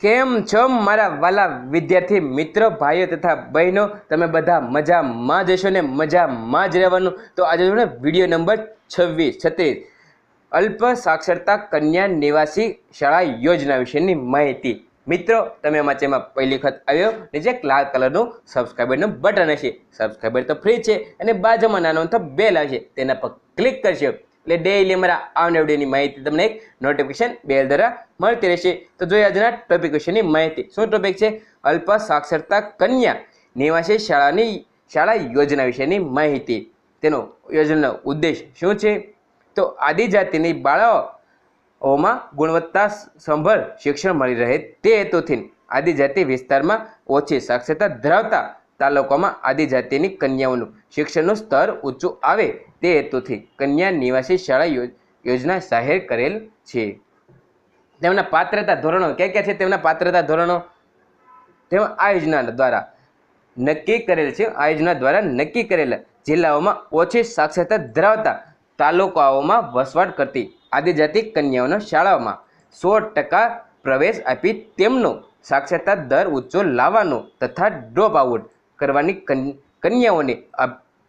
કેમ છો મારા વાલા વિદ્યાર્થી મિત્રો, ભાઈઓ તથા બહેનો? તમે બધા મજામાં જશો ને મજામાં જ રહેવાનું. તો આજે જો ને વિડીયો નંબર 36 અલ્પ સાક્ષરતા કન્યા નિવાસી શાળા યોજના વિશેની માહિતી. મિત્રો, તમે અમારા ચેનલમાં પહેલી વખત આવ્યો, નીચે લાલ કલરનું સબસ્ક્રાઈબરનું બટન હશે. સબસ્ક્રાઈબર તો ફ્રી છે અને બાજુમાં નાનો તો બેલ આવશે, તેના પર ક્લિક કરશો એટલે ડેઈલી અમારા આવનાર વિડીયોની માહિતી તમને એક નોટિફિકેશન બેલ દ્વારા મળતી રહેશે. તો જોઈએ આજના ટોપિક વિશેની માહિતી. શું ટોપિક છે? અલ્પ સાક્ષરતા કન્યા નિવાસી શાળા યોજના વિશેની માહિતી. તેનો યોજનાનો ઉદ્દેશ શું છે? તો આદિજાતિની બાળાઓમાં ગુણવત્તા સંભર શિક્ષણ મળી રહે તે હેતુથી આદિજાતિ વિસ્તારમાં ઓછી સાક્ષરતા ધરાવતા તાલુકામાં આદિજાતિની કન્યાઓનું શિક્ષણનું સ્તર ઊંચું આવે તે હેતુથી કન્યા નિવાસી શાળા યોજના જાહેર કરેલ છે. તેમના પાત્રતા ધોરણો ક્યાં ક્યાં છે? તેમના પાત્રતા ધોરણો તેમાં આ યોજના દ્વારા નક્કી કરેલ છે. આ યોજના દ્વારા નક્કી કરેલા જિલ્લાઓમાં ઓછી સાક્ષરતા ધરાવતા તાલુકાઓમાં વસવાટ કરતી આદિજાતિ કન્યાઓના શાળાઓમાં 100% પ્રવેશ આપી તેમનો સાક્ષરતા દર ઊંચો લાવવાનો તથા ડ્રોપ આઉટ કરવાની કન્યાઓને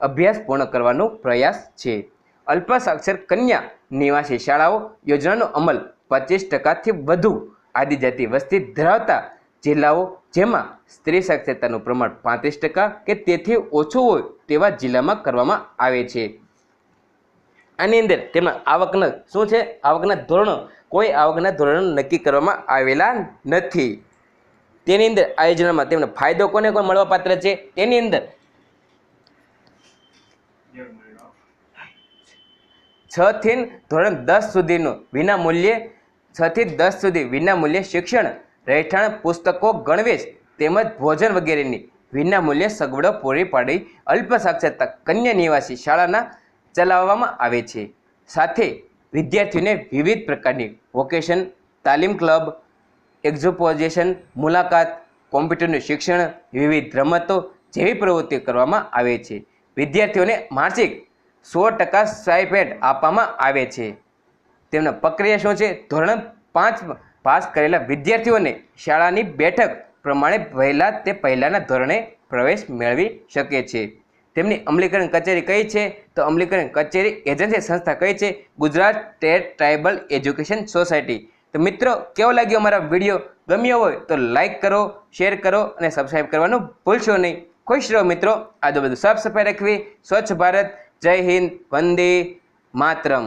અભ્યાસ પૂર્ણ કરવાનો પ્રયાસ છે. અલ્પ સાક્ષર કન્યા નિવાસી શાળાઓ યોજનાનો અમલ 25%થી વધુ આદિજાતિ વસ્તી ધરાવતા જિલ્લાઓ, જેમાં સ્ત્રી સાક્ષરતાનું પ્રમાણ 35% કે તેથી ઓછું હોય તેવા જિલ્લામાં કરવામાં આવે છે. આની અંદર તેમાં આવકના શું છે? આવકના ધોરણો, કોઈ આવકના ધોરણો નક્કી કરવામાં આવેલા નથી. તેની અંદર આ યોજનામાં તેમને ફાયદો કોને કોઈ મળવા પાત્ર છે? તેની અંદર 6 થી ધોરણ 10 સુધીનું વિનામૂલ્યે 6 થી 10 સુધી વિનામૂલ્યે શિક્ષણ, રહેઠાણ, પુસ્તકો, ગણવેશ તેમજ ભોજન વગેરેની વિનામૂલ્યે સગવડો પૂરી પાડી અલ્પ સાક્ષરતા કન્યા નિવાસી શાળાના ચલાવવામાં આવે છે. સાથે વિદ્યાર્થીઓને વિવિધ પ્રકારની વોકેશન, તાલીમ ક્લબ, એક્ઝપોઝિશન, મુલાકાત, કોમ્પ્યુટરનું શિક્ષણ, વિવિધ રમતો જેવી પ્રવૃત્તિઓ કરવામાં આવે છે. વિદ્યાર્થીઓને માસિક 100% સ્ટાઇપેન્ડ આપવામાં આવે છે. તેમના પ્રક્રિયા શું છે? ધોરણ 5 પાસ કરેલા વિદ્યાર્થીઓને શાળાની બેઠક પ્રમાણે પહેલાના ધોરણે પ્રવેશ મેળવી શકે છે. તેમની અમલીકરણ કચેરી કઈ છે? તો અમલીકરણ કચેરી એજન્સી સંસ્થા કઈ છે? Gujarat state tribal education society. તો મિત્રો, કેવો લાગ્યો અમારા વિડીયો? ગમ્યો હોય તો લાઈક કરો, શેર કરો અને સબસ્ક્રાઈબ કરવાનું ભૂલશો નહીં. ખુશ રહો મિત્રો. આજુબાજુ સાફ સફાઈ રાખવી, સ્વચ્છ ભારત. જય હિન્દ, વંદે માતરમ.